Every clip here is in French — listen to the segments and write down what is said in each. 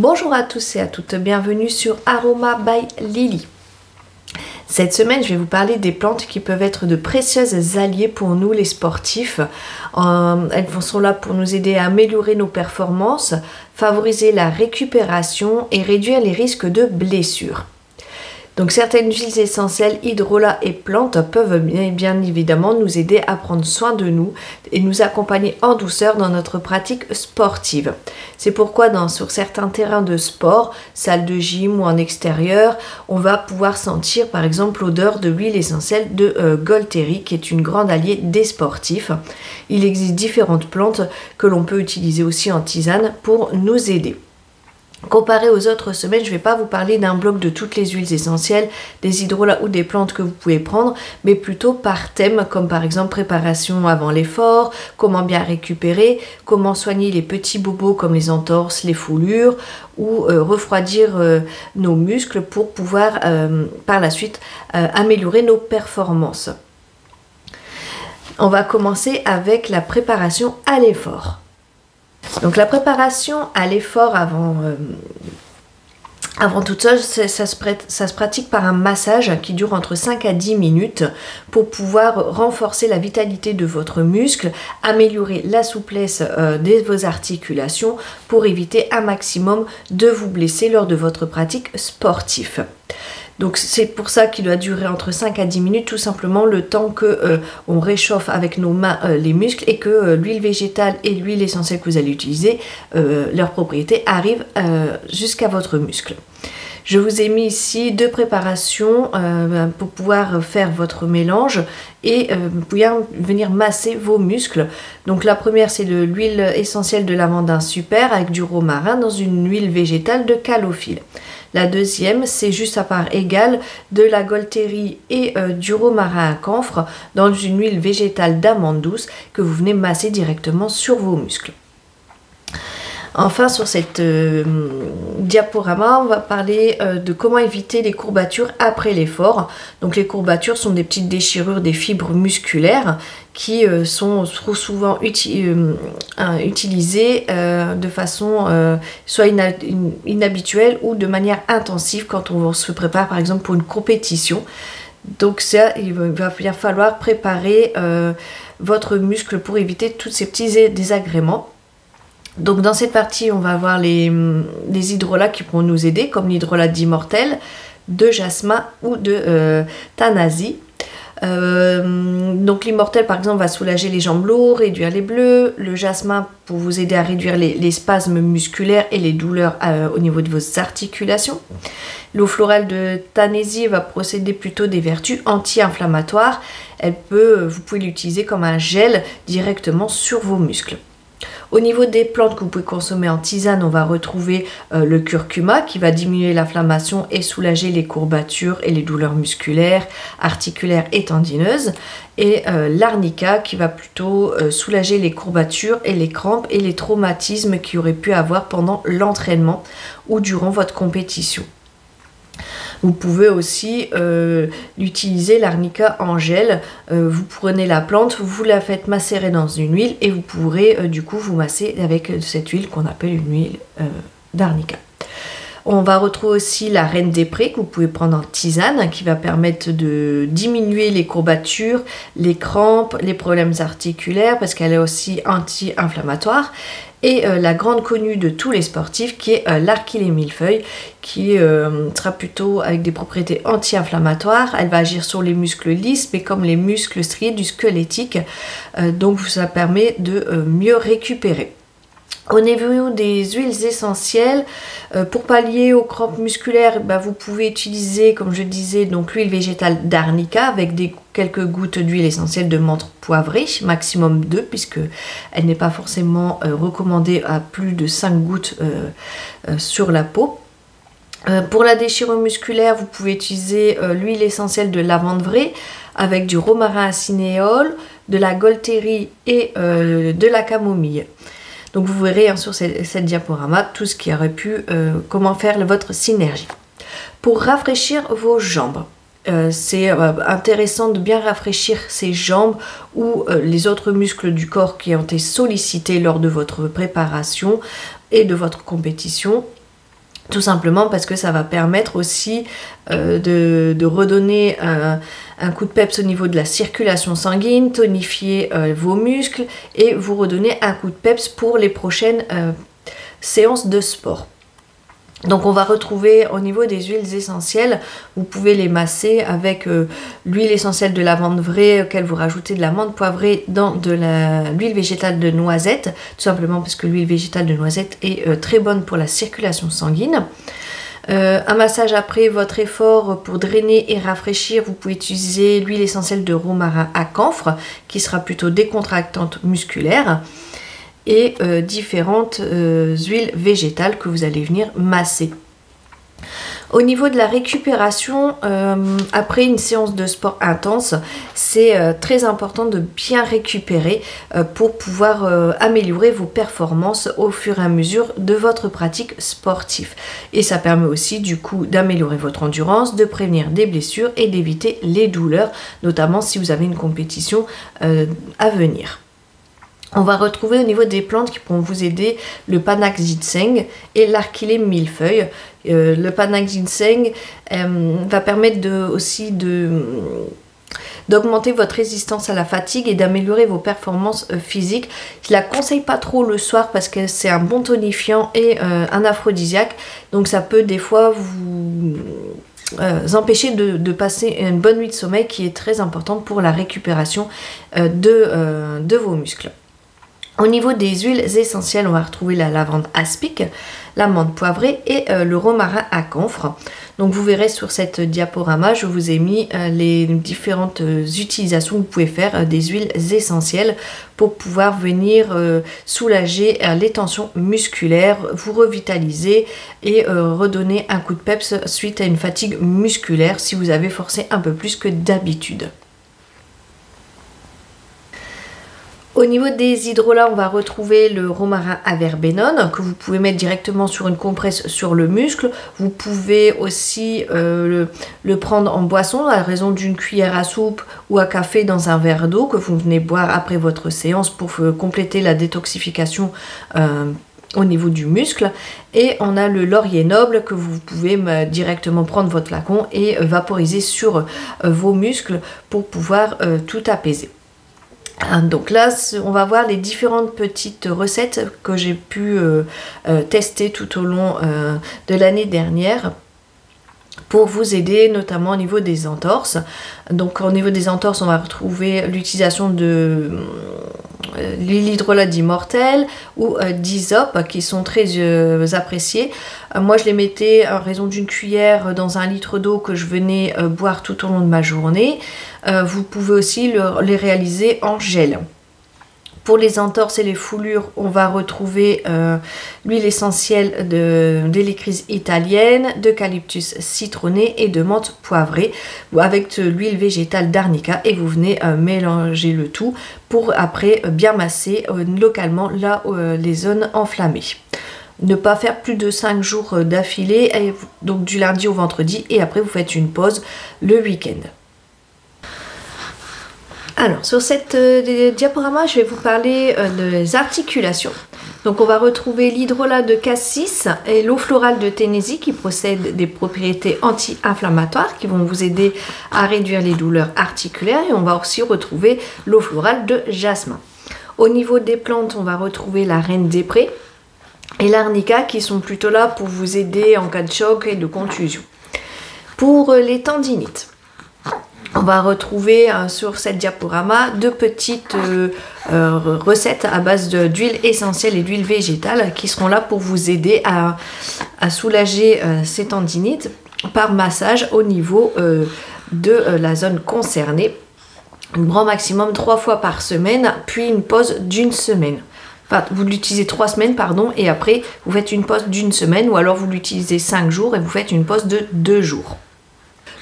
Bonjour à tous et à toutes, bienvenue sur Aroma by Lily. Cette semaine, je vais vous parler des plantes qui peuvent être de précieuses alliées pour nous les sportifs. Elles sont là pour nous aider à améliorer nos performances, favoriser la récupération et réduire les risques de blessures. Donc certaines huiles essentielles, hydrolats et plantes peuvent bien évidemment nous aider à prendre soin de nous et nous accompagner en douceur dans notre pratique sportive. C'est pourquoi sur certains terrains de sport, salle de gym ou en extérieur, on va pouvoir sentir par exemple l'odeur de l'huile essentielle de Golteri qui est une grande alliée des sportifs. Il existe différentes plantes que l'on peut utiliser aussi en tisane pour nous aider. Comparé aux autres semaines, je ne vais pas vous parler d'un bloc de toutes les huiles essentielles, des hydrolats ou des plantes que vous pouvez prendre, mais plutôt par thème, comme par exemple préparation avant l'effort, comment bien récupérer, comment soigner les petits bobos comme les entorses, les foulures, ou refroidir nos muscles pour pouvoir par la suite améliorer nos performances. On va commencer avec la préparation à l'effort. Donc la préparation à l'effort avant toute chose, ça se pratique par un massage qui dure entre 5 à 10 minutes pour pouvoir renforcer la vitalité de votre muscle, améliorer la souplesse de vos articulations pour éviter un maximum de vous blesser lors de votre pratique sportive. Donc c'est pour ça qu'il doit durer entre 5 à 10 minutes, tout simplement le temps que on réchauffe avec nos mains les muscles et que l'huile végétale et l'huile essentielle que vous allez utiliser, leurs propriétés arrivent jusqu'à votre muscle. Je vous ai mis ici deux préparations pour pouvoir faire votre mélange et pouvoir venir masser vos muscles. Donc la première c'est l'huile essentielle de lavandin super avec du romarin dans une huile végétale de calophylle. La deuxième, c'est juste à part égale de la Golteri et du romarin à camphre dans une huile végétale d'amande douce que vous venez masser directement sur vos muscles. Enfin, sur cette diaporama, on va parler de comment éviter les courbatures après l'effort. Donc les courbatures sont des petites déchirures des fibres musculaires qui sont trop souvent utilisées de façon soit inhabituelle ou de manière intensive quand on se prépare par exemple pour une compétition. Donc ça, il va bien falloir préparer votre muscle pour éviter tous ces petits désagréments. Donc dans cette partie, on va avoir les hydrolats qui pourront nous aider, comme l'hydrolat d'immortel, de jasmin ou de tanasi. Donc l'immortel par exemple va soulager les jambes lourdes, réduire les bleus, le jasmin pour vous aider à réduire les spasmes musculaires et les douleurs au niveau de vos articulations. L'eau florale de tanasi va procéder plutôt des vertus anti-inflammatoires. Vous pouvez l'utiliser comme un gel directement sur vos muscles. Au niveau des plantes que vous pouvez consommer en tisane, on va retrouver le curcuma qui va diminuer l'inflammation et soulager les courbatures et les douleurs musculaires, articulaires et tendineuses. Et l'arnica qui va plutôt soulager les courbatures et les crampes et les traumatismes qu'il y aurait pu avoir pendant l'entraînement ou durant votre compétition. Vous pouvez aussi utiliser l'arnica en gel. Vous prenez la plante, vous la faites macérer dans une huile et vous pourrez du coup vous masser avec cette huile qu'on appelle une huile d'arnica. On va retrouver aussi la reine des prés que vous pouvez prendre en tisane qui va permettre de diminuer les courbatures, les crampes, les problèmes articulaires parce qu'elle est aussi anti-inflammatoire. Et la grande connue de tous les sportifs qui est l'archilée millefeuille qui sera plutôt avec des propriétés anti-inflammatoires. Elle va agir sur les muscles lisses mais comme les muscles striés du squelettique. Donc ça permet de mieux récupérer. Au niveau des huiles essentielles, pour pallier aux crampes musculaires, vous pouvez utiliser, comme je disais, donc l'huile végétale d'arnica avec quelques gouttes d'huile essentielle de menthe poivrée, maximum 2, puisque elle n'est pas forcément recommandée à plus de 5 gouttes sur la peau. Pour la déchirure musculaire, vous pouvez utiliser l'huile essentielle de lavande vraie avec du romarin à cinéole, de la Golteri et de la camomille. Donc vous verrez sur cette diaporama tout ce qui aurait pu, comment faire votre synergie. Pour rafraîchir vos jambes, c'est intéressant de bien rafraîchir ces jambes ou les autres muscles du corps qui ont été sollicités lors de votre préparation et de votre compétition. Tout simplement parce que ça va permettre aussi de redonner un coup de peps au niveau de la circulation sanguine, tonifier vos muscles et vous redonner un coup de peps pour les prochaines séances de sport. Donc on va retrouver au niveau des huiles essentielles, vous pouvez les masser avec l'huile essentielle de lavande vraie auquel vous rajoutez de la menthe poivrée dans de l'huile végétale de noisette, tout simplement parce que l'huile végétale de noisette est très bonne pour la circulation sanguine. Un massage après votre effort pour drainer et rafraîchir, vous pouvez utiliser l'huile essentielle de romarin à camphre qui sera plutôt décontractante musculaire. Et différentes huiles végétales que vous allez venir masser. Au niveau de la récupération, après une séance de sport intense, c'est très important de bien récupérer pour pouvoir améliorer vos performances au fur et à mesure de votre pratique sportive. Et ça permet aussi du coup d'améliorer votre endurance, de prévenir des blessures et d'éviter les douleurs, notamment si vous avez une compétition à venir. On va retrouver au niveau des plantes qui pourront vous aider le panax ginseng et l'archilée millefeuille. Le panax ginseng va permettre d'augmenter votre résistance à la fatigue et d'améliorer vos performances physiques. Je ne la conseille pas trop le soir parce que c'est un bon tonifiant et un aphrodisiaque. Donc ça peut des fois vous empêcher de passer une bonne nuit de sommeil qui est très importante pour la récupération de vos muscles. Au niveau des huiles essentielles, on va retrouver la lavande aspic, la menthe poivrée et le romarin à camphre. Donc vous verrez sur cette diaporama, je vous ai mis les différentes utilisations que vous pouvez faire des huiles essentielles pour pouvoir venir soulager les tensions musculaires, vous revitaliser et redonner un coup de peps suite à une fatigue musculaire si vous avez forcé un peu plus que d'habitude. Au niveau des hydrolats, on va retrouver le romarin à verbenone que vous pouvez mettre directement sur une compresse sur le muscle. Vous pouvez aussi le prendre en boisson à raison d'une cuillère à soupe ou à café dans un verre d'eau que vous venez boire après votre séance pour compléter la détoxification au niveau du muscle. Et on a le laurier noble que vous pouvez directement prendre votre flacon et vaporiser sur vos muscles pour pouvoir tout apaiser. Donc là, on va voir les différentes petites recettes que j'ai pu tester tout au long de l'année dernière pour vous aider, notamment au niveau des entorses. Donc au niveau des entorses, on va retrouver l'utilisation de l'hydrolat d'immortel ou d'hysope qui sont très appréciés. Moi je les mettais à raison d'une cuillère dans 1 litre d'eau que je venais boire tout au long de ma journée. Vous pouvez aussi les réaliser en gel. Pour les entorses et les foulures, on va retrouver l'huile essentielle d'hélicryse italienne, d'eucalyptus citronné et de menthe poivrée avec l'huile végétale d'arnica et vous venez mélanger le tout pour après bien masser localement là les zones enflammées. Ne pas faire plus de 5 jours d'affilée, donc du lundi au vendredi et après vous faites une pause le week-end. Alors, sur cette diaporama, je vais vous parler des articulations. Donc, on va retrouver l'hydrolat de cassis et l'eau florale de Tennessee qui possèdent des propriétés anti-inflammatoires qui vont vous aider à réduire les douleurs articulaires. Et on va aussi retrouver l'eau florale de jasmin. Au niveau des plantes, on va retrouver la reine des prés et l'arnica qui sont plutôt là pour vous aider en cas de choc et de contusion. Pour les tendinites, on va retrouver sur cette diaporama 2 petites recettes à base d'huile essentielle et d'huile végétale qui seront là pour vous aider à soulager ces tendinites par massage au niveau de la zone concernée. Un grand maximum 3 fois par semaine, puis une pause d'1 semaine. Enfin, vous l'utilisez 3 semaines, pardon, et après vous faites une pause d'1 semaine ou alors vous l'utilisez 5 jours et vous faites une pause de 2 jours.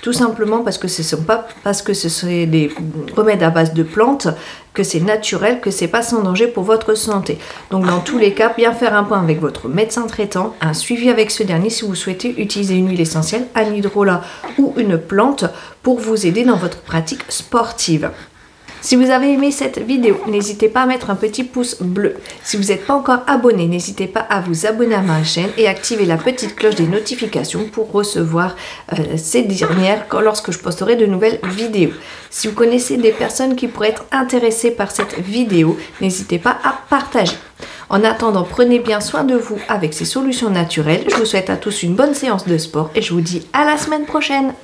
Tout simplement parce que ce sont pas parce que ce sont des remèdes à base de plantes, que c'est naturel, que c'est pas sans danger pour votre santé. Donc dans tous les cas, bien faire un point avec votre médecin traitant, un suivi avec ce dernier si vous souhaitez utiliser une huile essentielle, un hydrolat ou une plante pour vous aider dans votre pratique sportive. Si vous avez aimé cette vidéo, n'hésitez pas à mettre un petit pouce bleu. Si vous n'êtes pas encore abonné, n'hésitez pas à vous abonner à ma chaîne et activer la petite cloche des notifications pour recevoir ces dernières lorsque je posterai de nouvelles vidéos. Si vous connaissez des personnes qui pourraient être intéressées par cette vidéo, n'hésitez pas à partager. En attendant, prenez bien soin de vous avec ces solutions naturelles. Je vous souhaite à tous une bonne séance de sport et je vous dis à la semaine prochaine.